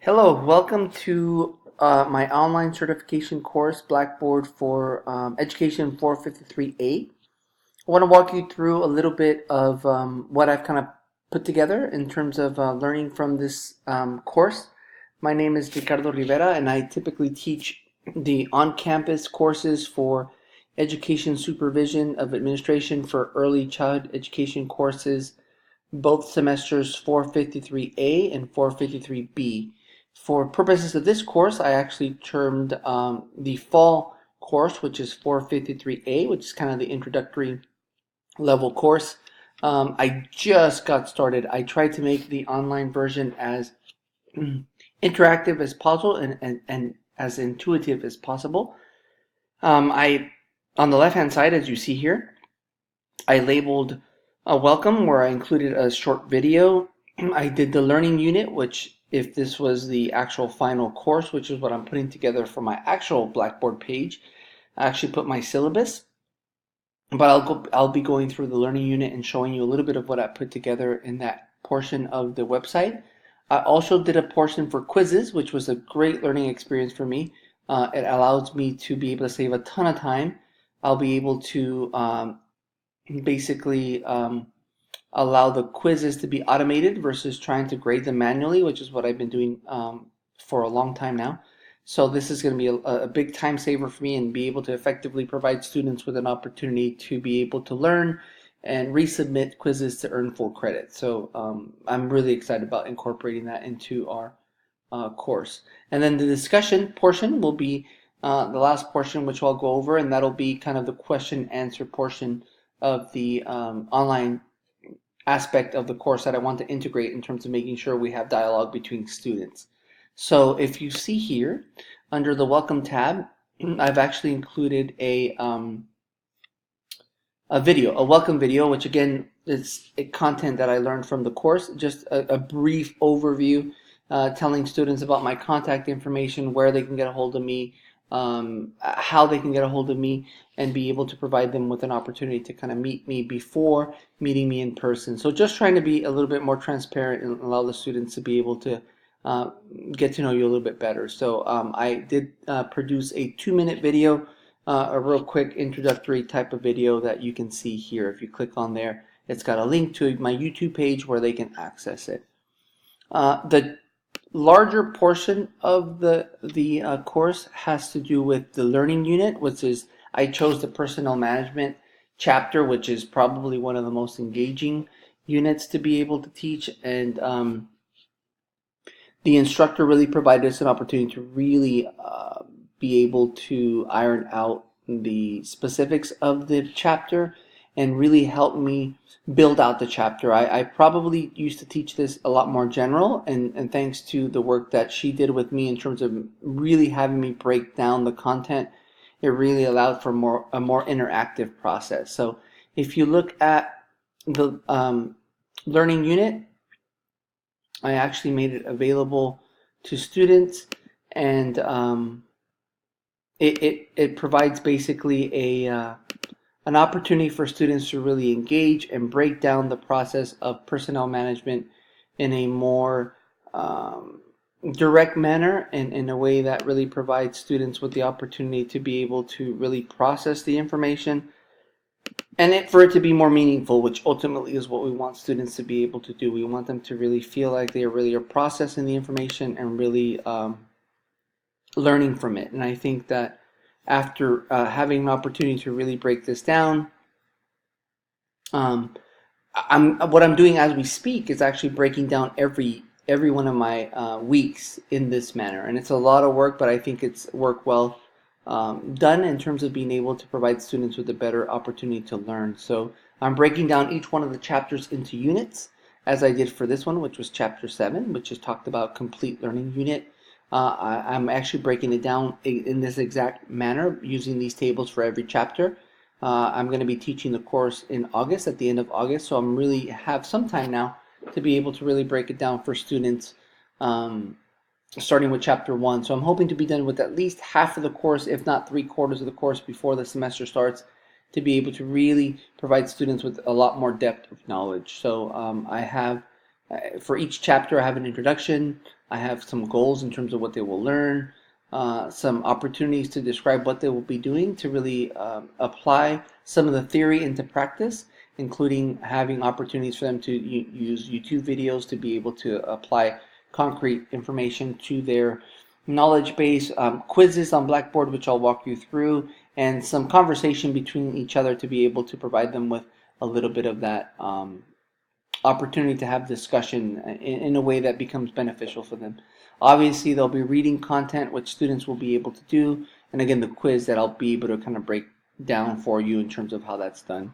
Hello, welcome to my online certification course, Blackboard for Education 453A. I want to walk you through a little bit of what I've kind of put together in terms of learning from this course. My name is Ricardo Rivera, and I typically teach the on-campus courses for education supervision of administration for early childhood education courses, both semesters 453A and 453B. For purposes of this course, I actually termed the fall course, which is 453A, which is kind of the introductory level course. I just got started. I tried to make the online version as interactive as possible and as intuitive as possible. I On the left hand side, as you see here, I labeled a welcome where I included a short video. I did the learning unit, which if this was the actual final course, which is what I'm putting together for my actual Blackboard page, I actually put my syllabus. But I'll be going through the learning unit and showing you a little bit of what I put together in that portion of the website. I also did a portion for quizzes, which was a great learning experience for me. It allows me to be able to save a ton of time. I'll be able to basically allow the quizzes to be automated versus trying to grade them manually, which is what I've been doing for a long time now. So this is going to be a big time saver for me and be able to effectively provide students with an opportunity to be able to learn and resubmit quizzes to earn full credit. So I'm really excited about incorporating that into our course. And then the discussion portion will be the last portion, which I'll go over, and that'll be kind of the question answer portion of the online aspect of the course that I want to integrate in terms of making sure we have dialogue between students. So if you see here, under the Welcome tab, I've actually included a video, a welcome video, which again is a content that I learned from the course, just a brief overview telling students about my contact information, where they can get a hold of me, how they can get a hold of me, and be able to provide them with an opportunity to kind of meet me before meeting me in person. So just trying to be a little bit more transparent and allow the students to be able to get to know you a little bit better. So I did produce a 2-minute video, a real quick introductory type of video that you can see here. If you click on there, it's got a link to my YouTube page where they can access it. The larger portion of the course has to do with the learning unit, which is I chose the personnel management chapter, which is probably one of the most engaging units to be able to teach, and the instructor really provided us an opportunity to really be able to iron out the specifics of the chapter and really help me build out the chapter. I probably used to teach this a lot more general, and thanks to the work that she did with me in terms of really having me break down the content, it really allowed for a more interactive process. So if you look at the learning unit, I actually made it available to students, and it provides basically an opportunity for students to really engage and break down the process of personnel management in a more direct manner and in a way that really provides students with the opportunity to be able to really process the information and for it to be more meaningful, which ultimately is what we want students to be able to do. We want them to really feel like they really are processing the information and really learning from it. And I think that after having an opportunity to really break this down, what I'm doing as we speak is actually breaking down every one of my weeks in this manner, and it's a lot of work, but I think it's work well done in terms of being able to provide students with a better opportunity to learn. So I'm breaking down each one of the chapters into units, as I did for this one, which was chapter 7, which is talked about complete learning unit. I'm actually breaking it down in this exact manner using these tables for every chapter. I'm going to be teaching the course in August, at the end of August, so I'm really have some time now to be able to really break it down for students, starting with chapter 1. So I'm hoping to be done with at least half of the course, if not 3/4 of the course before the semester starts, to be able to really provide students with a lot more depth of knowledge. So I have For each chapter, I have an introduction. I have some goals in terms of what they will learn, some opportunities to describe what they will be doing to really apply some of the theory into practice, including having opportunities for them to use YouTube videos to be able to apply concrete information to their knowledge base, quizzes on Blackboard, which I'll walk you through, and some conversation between each other to be able to provide them with a little bit of that opportunity to have discussion in a way that becomes beneficial for them. Obviously, they'll be reading content, which students will be able to do, and again, the quiz that I'll be able to kind of break down for you in terms of how that's done.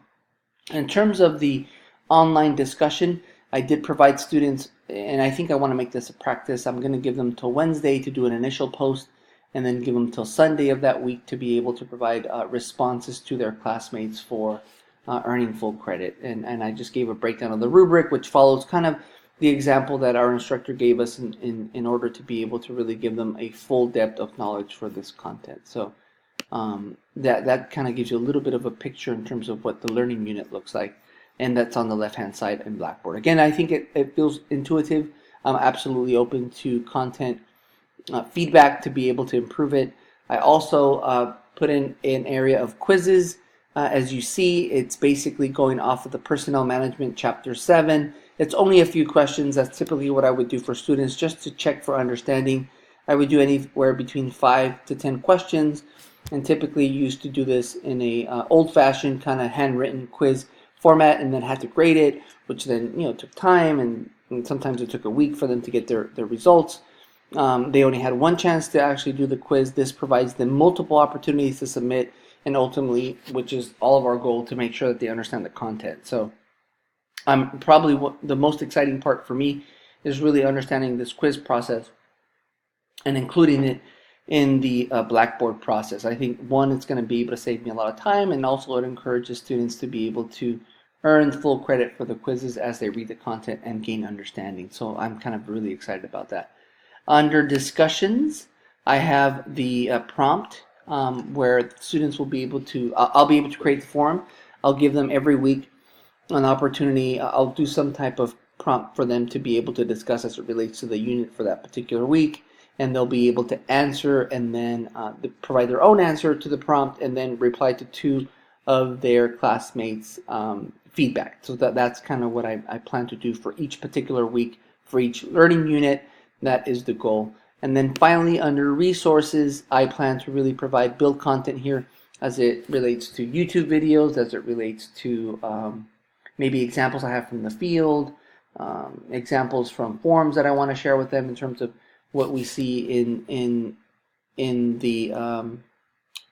In terms of the online discussion, I did provide students, and I think I want to make this a practice. I'm going to give them till Wednesday to do an initial post, and then give them till Sunday of that week to be able to provide responses to their classmates for earning full credit. And I just gave a breakdown of the rubric, which follows kind of the example that our instructor gave us in order to be able to really give them a full depth of knowledge for this content. So that kind of gives you a little bit of a picture in terms of what the learning unit looks like, and that's on the left hand side in Blackboard. Again, I think it feels intuitive. I'm absolutely open to content feedback to be able to improve it. I also put in an area of quizzes. As you see, it's basically going off of the Personnel Management Chapter 7. It's only a few questions. That's typically what I would do for students, just to check for understanding. I would do anywhere between 5 to 10 questions, and typically used to do this in a old-fashioned kind of handwritten quiz format, and then had to grade it, which then took time, and sometimes it took a week for them to get their results. They only had one chance to actually do the quiz. This provides them multiple opportunities to submit, and ultimately, which is all of our goal, to make sure that they understand the content. So probably the most exciting part for me is really understanding this quiz process and including it in the Blackboard process. I think, one, it's going to be able to save me a lot of time, and also it encourages students to be able to earn full credit for the quizzes as they read the content and gain understanding. So I'm kind of really excited about that. Under discussions, I have the prompt where students will be able to, I'll be able to create the form. I'll give them every week an opportunity. I'll do some type of prompt for them to be able to discuss as it relates to the unit for that particular week, and they'll be able to answer and then provide their own answer to the prompt, and then reply to 2 of their classmates' feedback. So that's kind of what I plan to do for each particular week for each learning unit. That is the goal. And then finally, under resources, I plan to really build content here as it relates to YouTube videos, as it relates to maybe examples I have from the field, examples from forums that I want to share with them in terms of what we see in the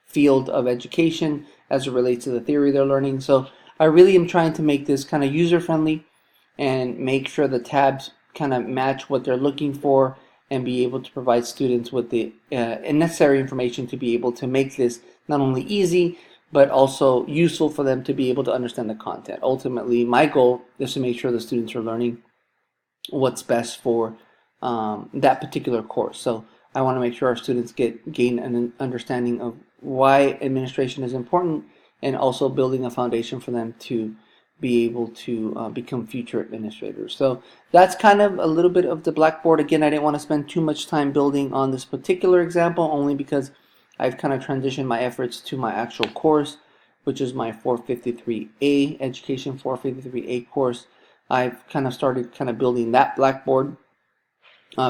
field of education as it relates to the theory they're learning. So I really am trying to make this kind of user-friendly and make sure the tabs kind of match what they're looking for, and be able to provide students with the necessary information to be able to make this not only easy, but also useful for them to be able to understand the content. Ultimately, my goal is to make sure the students are learning what's best for that particular course. So I want to make sure our students gain an understanding of why administration is important, and also building a foundation for them to be able to become future administrators. So that's kind of a little bit of the Blackboard. Again, I didn't want to spend too much time building on this particular example, only because I've kind of transitioned my efforts to my actual course, which is my 453A, Education 453A course. I've kind of started building that Blackboard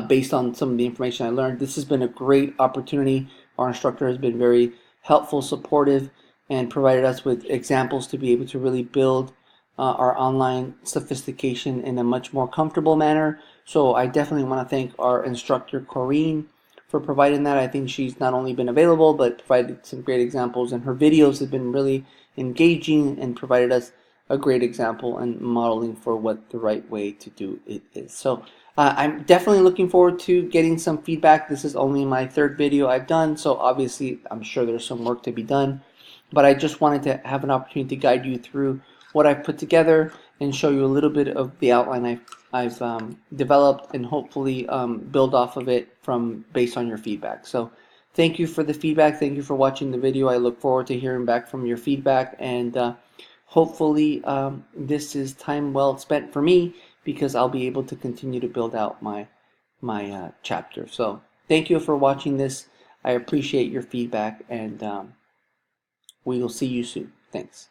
based on some of the information I learned. This has been a great opportunity. Our instructor has been very helpful, supportive, and provided us with examples to be able to really build our online sophistication in a much more comfortable manner. So I definitely want to thank our instructor, Corrine, for providing that. I think she's not only been available, but provided some great examples, and her videos have been really engaging and provided us a great example and modeling for what the right way to do it is. So I'm definitely looking forward to getting some feedback. This is only my 3rd video I've done, so obviously I'm sure there's some work to be done, but I just wanted to have an opportunity to guide you through what I've put together and show you a little bit of the outline I've developed, and hopefully build off of it based on your feedback. So thank you for the feedback. Thank you for watching the video. I look forward to hearing back from your feedback, and hopefully this is time well spent for me because I'll be able to continue to build out my chapter. So thank you for watching this. I appreciate your feedback, and we will see you soon. Thanks.